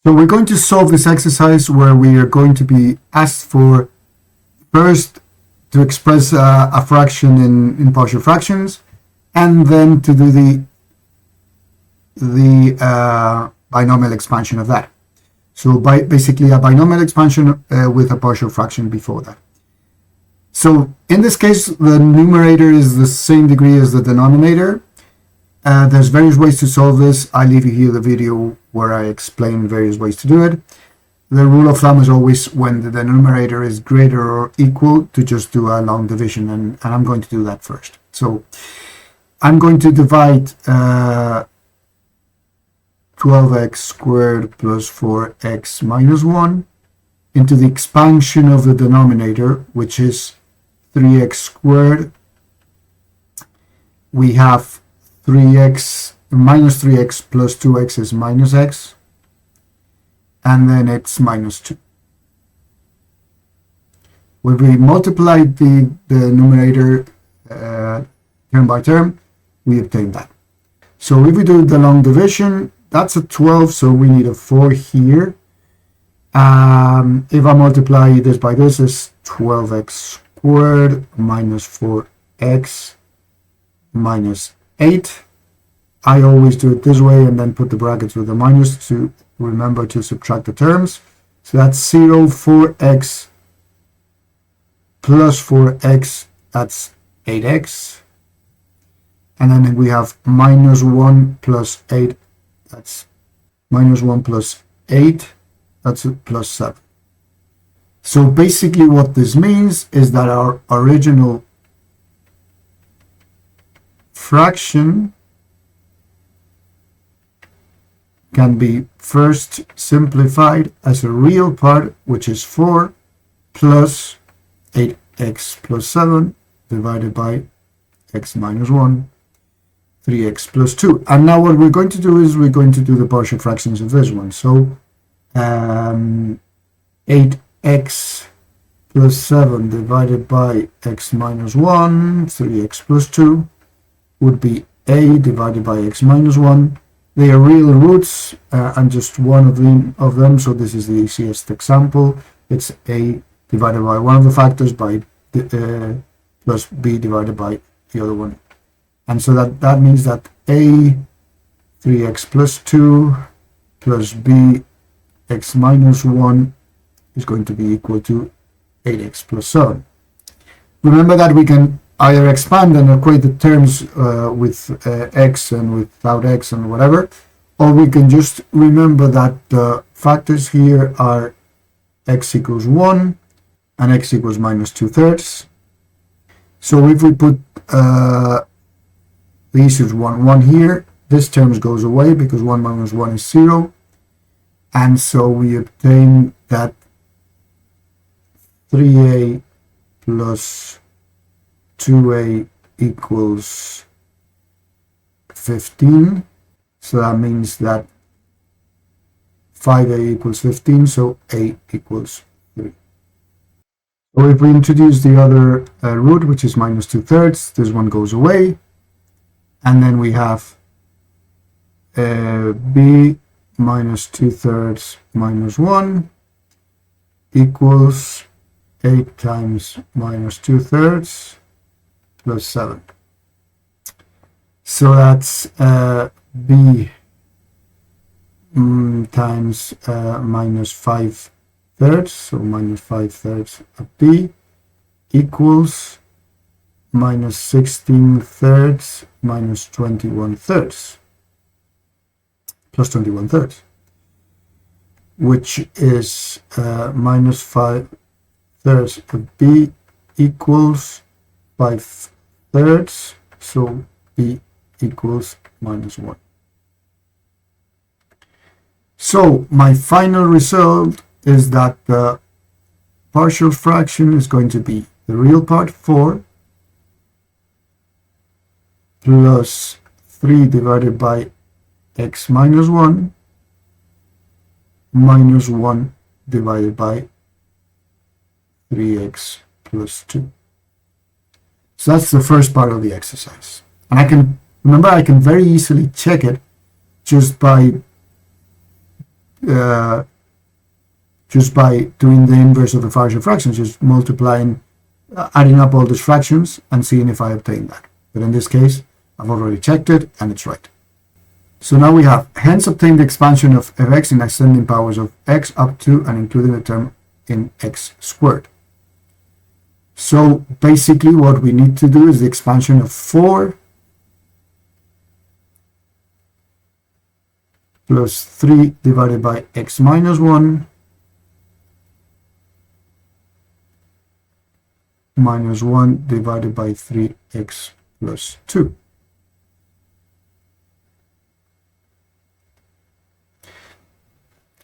So we're going to solve this exercise where we are going to be asked for first to express a fraction in partial fractions, and then to do the binomial expansion of that. So basically a binomial expansion with a partial fraction before that. So in this case, the numerator is the same degree as the denominator. There's various ways to solve this. I leave you here the video where I explain various ways to do it. The rule of thumb is always when the denominator is greater or equal to just do a long division, and I'm going to do that first. So I'm going to divide 12x squared plus 4x minus 1 into the expansion of the denominator, which is 3x squared. We have 3x minus 3x plus 2x is minus x, and then it's minus 2. When we multiply the numerator term by term, we obtain that. So if we do the long division, that's a 12, so we need a 4 here. If I multiply this by this, is 12x squared minus 4x minus 8. I always do it this way and then put the brackets with the minus to remember to subtract the terms. So that's 0, 4x plus 4x, that's 8x. And then we have minus 1 plus 8, that's minus 1 plus 8, that's plus 7. So basically what this means is that our original fraction can be first simplified as a real part, which is 4 plus 8x plus 7 divided by x minus 1, 3x plus 2. And now what we're going to do is we're going to do the partial fractions of this one. So 8x plus 7 divided by x minus 1, 3x plus 2 would be a divided by x minus 1. They are real roots and just one of them, so this is the easiest example. It's a divided by one of the factors by plus b divided by the other one. And so that means that a 3x plus 2 plus b x minus 1 is going to be equal to 8x plus 7. Remember that we can either expand and equate the terms with x and without x and whatever, or we can just remember that the factors here are x equals 1 and x equals minus 2/3. So if we put these is 1 here, this term goes away because 1 minus 1 is 0, and so we obtain that 3a plus 2a equals 15. So that means that 5a equals 15, so a equals 3. So if we introduce the other root, which is minus 2/3, this one goes away. And then we have b minus 2/3 minus 1 equals 8 times minus 2/3 plus 7. So that's b times minus 5/3, so minus 5/3 of b equals minus 16/3 minus 21/3 plus 21/3, which is minus 5/3 of b equals 5/3, so b equals minus 1. So my final result is that the partial fraction is going to be the real part 4 plus 3 divided by x minus 1 minus 1 divided by 3x plus 2. So that's the first part of the exercise. And I can very easily check it just by just by doing the inverse of the partial fractions, just multiplying, adding up all these fractions and seeing if I obtain that. But in this case, I've already checked it and it's right. So now we have hence obtain the expansion of fx in ascending powers of x up to and including the term in x squared. So basically what we need to do is the expansion of 4 plus 3 divided by x minus 1 minus 1 divided by 3x plus 2.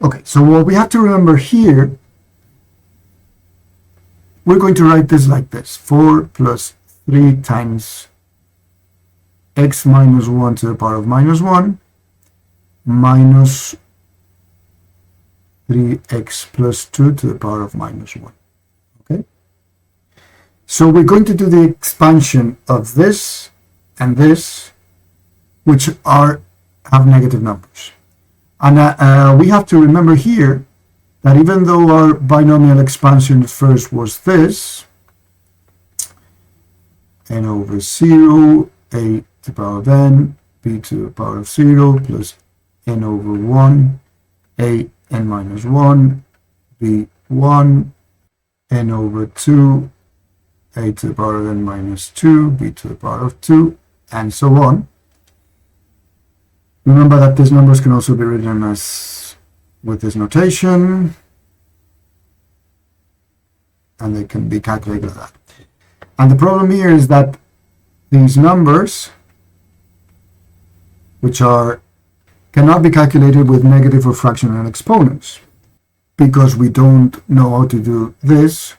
Okay, so what we have to remember here, we're going to write this like this: 4 plus 3 times x minus 1 to the power of minus 1 minus 3x plus 2 to the power of minus 1. Okay? So we're going to do the expansion of this and this, which have negative numbers. And we have to remember here that even though our binomial expansion first was this, n over 0, a to the power of n, b to the power of 0, plus n over 1, a n minus 1, b 1, n over 2, a to the power of n minus 2, b to the power of 2, and so on. Remember that these numbers can also be written as with this notation, and they can be calculated like that. And the problem here is that these numbers, which cannot be calculated with negative or fractional exponents, because we don't know how to do this,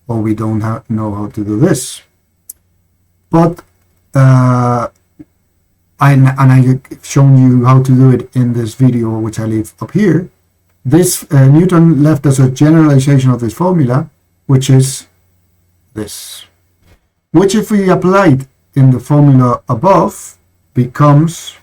or we don't know how to do this. But and I've shown you how to do it in this video, which I leave up here. This Newton left us a generalization of this formula, which is this, which if we apply it in the formula above becomes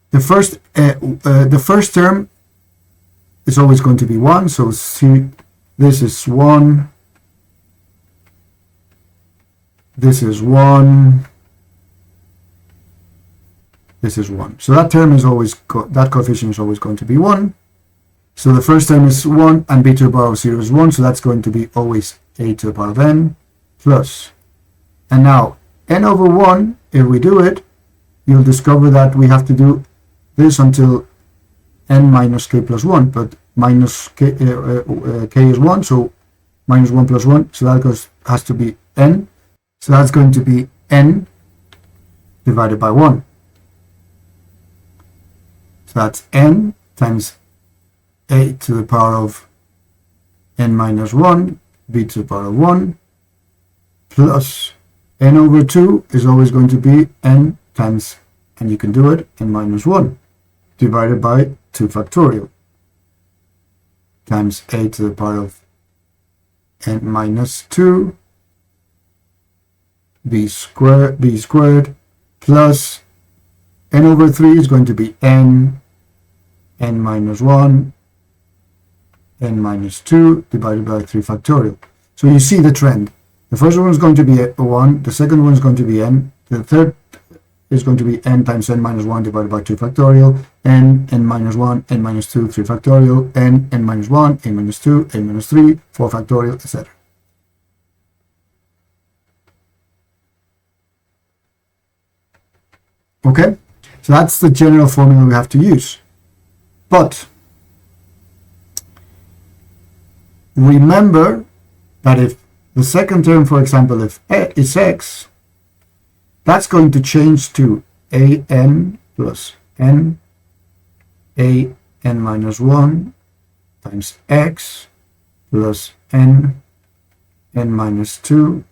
the first term is always going to be 1, so see, this is 1, this is 1, this is 1. So that term is always, that coefficient is always going to be 1. So the first term is 1 and b to the power of 0 is 1, so that's going to be always a to the power of n plus. And now n over 1, if we do it, you'll discover that we have to do this until n minus k plus 1, but minus k, k is 1, so minus 1 plus 1, so that has to be n. So that's going to be n divided by 1. So that's n times a to the power of n minus 1, b to the power of 1, plus n over 2 is always going to be n times, and you can do it, n minus 1, divided by 2 factorial, times a to the power of n minus 2, b squared, plus n over 3 is going to be n minus 1, n minus 2, divided by 3 factorial. So you see the trend. The first one is going to be 1, the second one is going to be n, the third is going to be n times n minus 1 divided by 2 factorial, n minus 1, n minus 2, 3 factorial, n minus 1, n minus 2, n minus 3, 4 factorial, etc. Okay, so that's the general formula we have to use. But remember that if the second term, for example, if is x, that's going to change to an plus n, an minus 1 times x plus n minus 2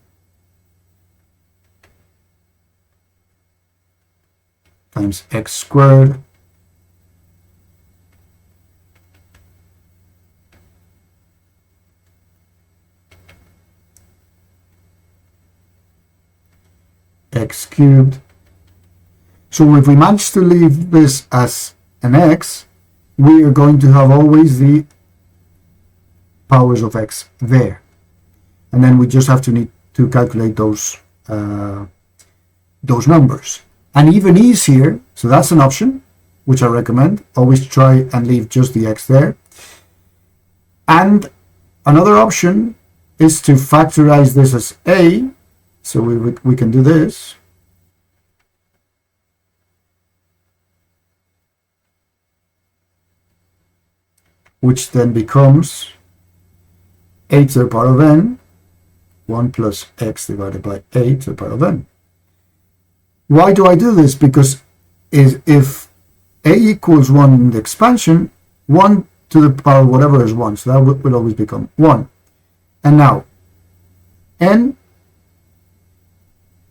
times x squared x cubed So if we manage to leave this as an x, we are going to have always the powers of x there. And then we just have to need to calculate those numbers. And even easier, so that's an option, which I recommend. Always try and leave just the x there. And another option is to factorize this as a. So we can do this. Which then becomes a to the power of n, 1 plus x divided by a to the power of n. Why do I do this? Because if a equals 1 in the expansion, 1 to the power of whatever is 1, so that will always become 1. And now, n,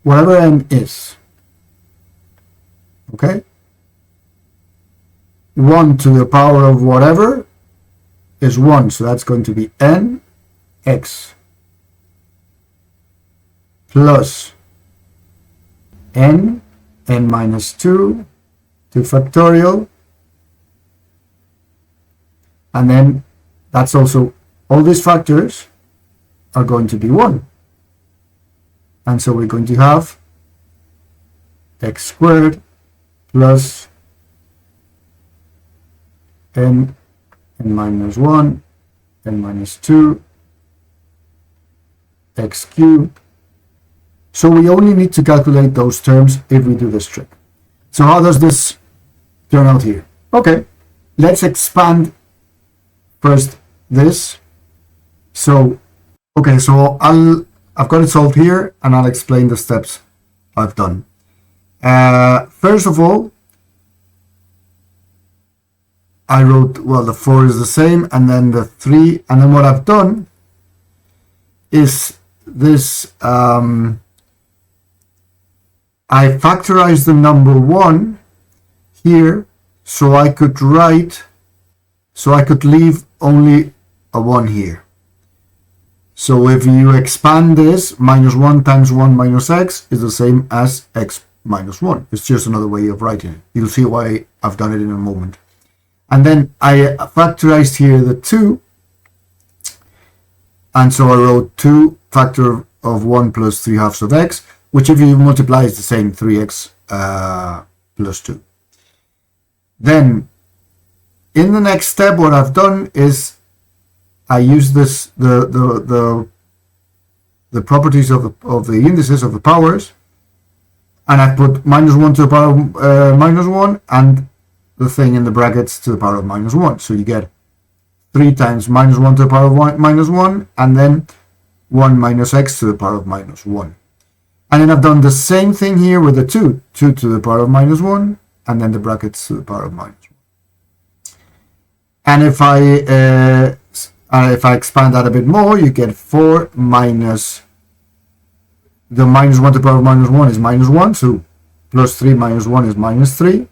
whatever n is, okay? 1 to the power of whatever is 1, so that's going to be n x plus n minus 2 to factorial, and then that's also, all these factors are going to be 1, and so we're going to have x squared plus n minus 1, n minus 2, x cubed. So we only need to calculate those terms if we do this trick. So how does this turn out here? Okay, let's expand first this. So, okay, so I've got it solved here, and I'll explain the steps I've done. First of all, I wrote, well, the 4 is the same, and then the 3, and then what I've done is this, I factorized the number 1 here, so I could leave only a 1 here. So if you expand this, minus 1 times 1 minus x is the same as x minus 1. It's just another way of writing it. You'll see why I've done it in a moment. And then I factorized here the 2, and so I wrote 2 factor of 1 plus 3 halves of x, which if you multiply is the same, 3x plus 2. Then in the next step, what I've done is I use this the properties of the indices of the powers, and I put minus 1 to the power of minus 1 and the thing in the brackets to the power of minus 1. So you get 3 times minus 1 to the power of minus 1, and then 1 minus x to the power of minus 1. And then I've done the same thing here with the 2 to the power of minus 1, and then the brackets to the power of minus 1. And if I expand that a bit more, you get 4 minus the minus 1 to the power of minus 1 is minus 1, so plus 3 minus 1 is minus 3.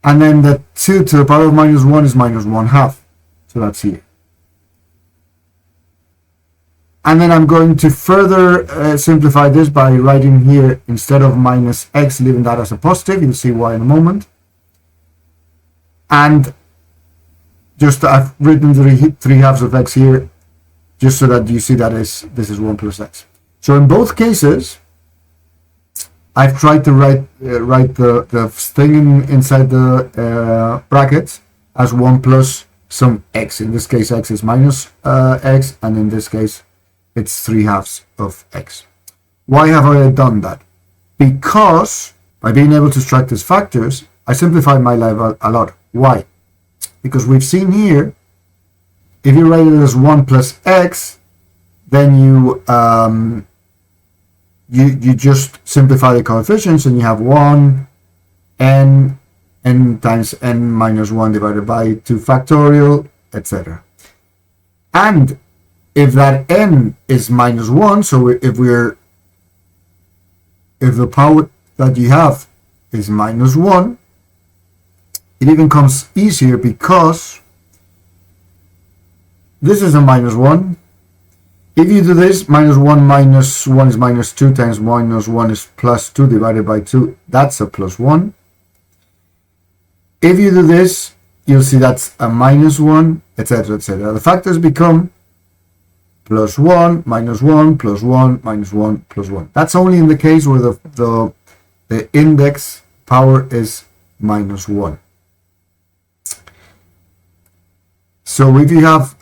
And then the 2 to the power of minus 1 is minus 1 half. So that's here. And then I'm going to further simplify this by writing here, instead of minus x, leaving that as a positive. You'll see why in a moment. And just I've written the 3 halves of x here, just so that you see that this is 1 plus x. So in both cases, I've tried to write the thing inside the brackets as 1 plus some x. In this case, x is minus x, and in this case, it's 3 halves of x. Why have I done that? Because by being able to extract these factors, I simplify my life a lot. Why? Because we've seen here, if you write it as 1 plus x, then you just simplify the coefficients, and you have 1 n times n minus 1 divided by 2 factorial, etc. And if that n is minus 1, so if the power that you have is minus 1, it even comes easier because this is a minus 1. If you do this, minus 1 is minus 2 times minus 1 is plus 2 divided by 2. That's a plus 1. If you do this, you'll see that's a minus 1, etc., etc. The factors become plus 1, minus 1, plus 1, minus 1, plus 1. That's only in the case where the index power is minus 1. So if you have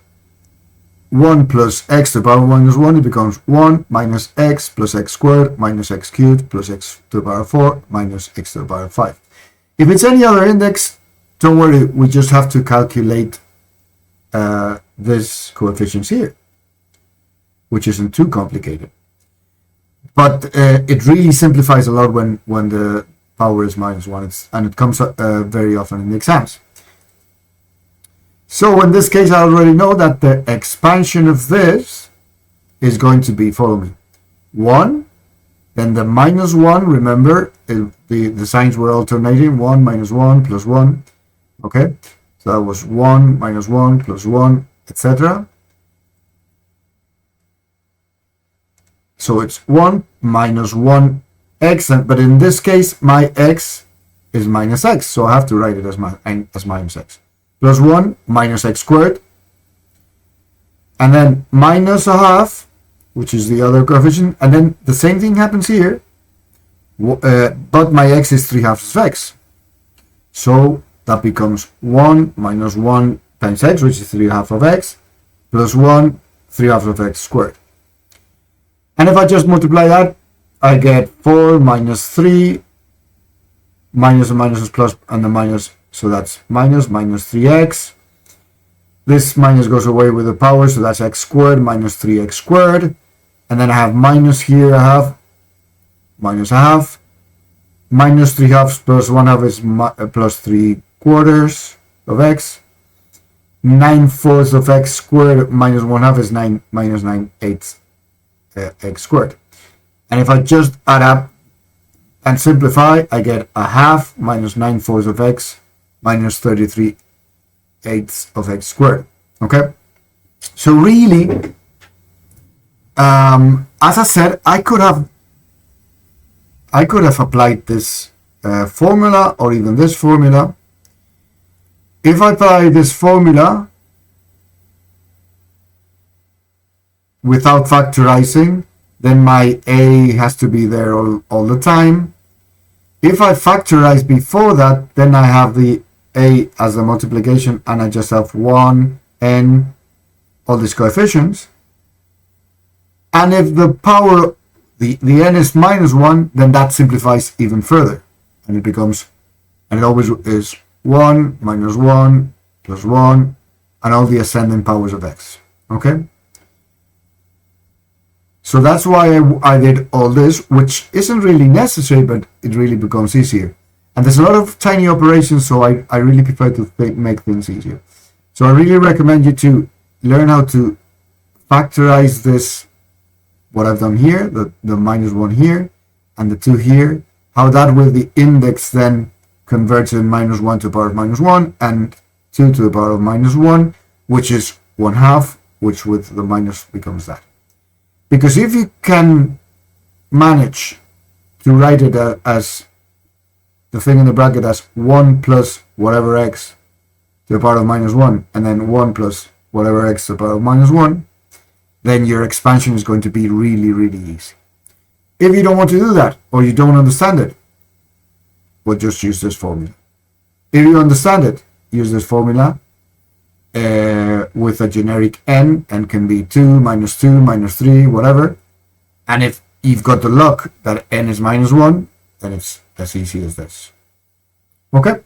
1 plus x to the power of minus 1, it becomes 1 minus x plus x squared minus x cubed plus x to the power of 4 minus x to the power of 5. If it's any other index, don't worry, we just have to calculate this coefficients here, which isn't too complicated. But it really simplifies a lot when the power is minus 1, and it comes up very often in the exams. So in this case, I already know that the expansion of this is going to be, follow me, 1, then the minus 1, remember, the signs were alternating, 1 minus 1 plus 1, okay? So that was 1 minus 1 plus 1, etc. So it's 1 minus 1 x, but in this case, my x is minus x, so I have to write it as minus x. Plus 1 minus x squared, and then minus a half, which is the other coefficient, and then the same thing happens here, but my x is 3/2 of x. So that becomes 1 minus 1 times x, which is 3/2 of x, plus 1, 3/2 of x squared. And if I just multiply that, I get 4 minus 3, minus and minus is plus, and the minus, so that's minus 3x. This minus goes away with the power, so that's x squared minus 3x squared. And then I have minus here, I have minus a half. Minus 3/2 plus 1/2 is plus 3/4 of x. 9/4 of x squared minus 1/2 is 9 minus 9/8 x squared. And if I just add up and simplify, I get a half minus 9/4 of x minus 33/8 of x squared. Okay, so really, as I said, I could have applied this formula, or even this formula. If I apply this formula without factorizing, then my a has to be there all the time. If I factorize before that, then I have the a as a multiplication, and I just have 1, n, all these coefficients. And if the power, the n is minus 1, then that simplifies even further. And it becomes, and it always is 1 minus 1 plus 1, and all the ascending powers of x. Okay? So that's why I did all this, which isn't really necessary, but it really becomes easier. And there's a lot of tiny operations, so I really prefer to make things easier. So I really recommend you to learn how to factorize this, what I've done here, the minus 1 here, and the 2 here, how that will the index then converts in minus 1 to the power of minus 1, and 2 to the power of minus 1, which is 1/2, which with the minus becomes that. Because if you can manage to write it as the thing in the bracket as 1 plus whatever x to the power of minus 1, and then 1 plus whatever x to the power of minus 1, then your expansion is going to be really, really easy. If you don't want to do that, or you don't understand it, well, just use this formula. If you understand it, use this formula with a generic n can be 2, minus 3, whatever. And if you've got the luck that n is minus 1, then it's as easy as this. Okay?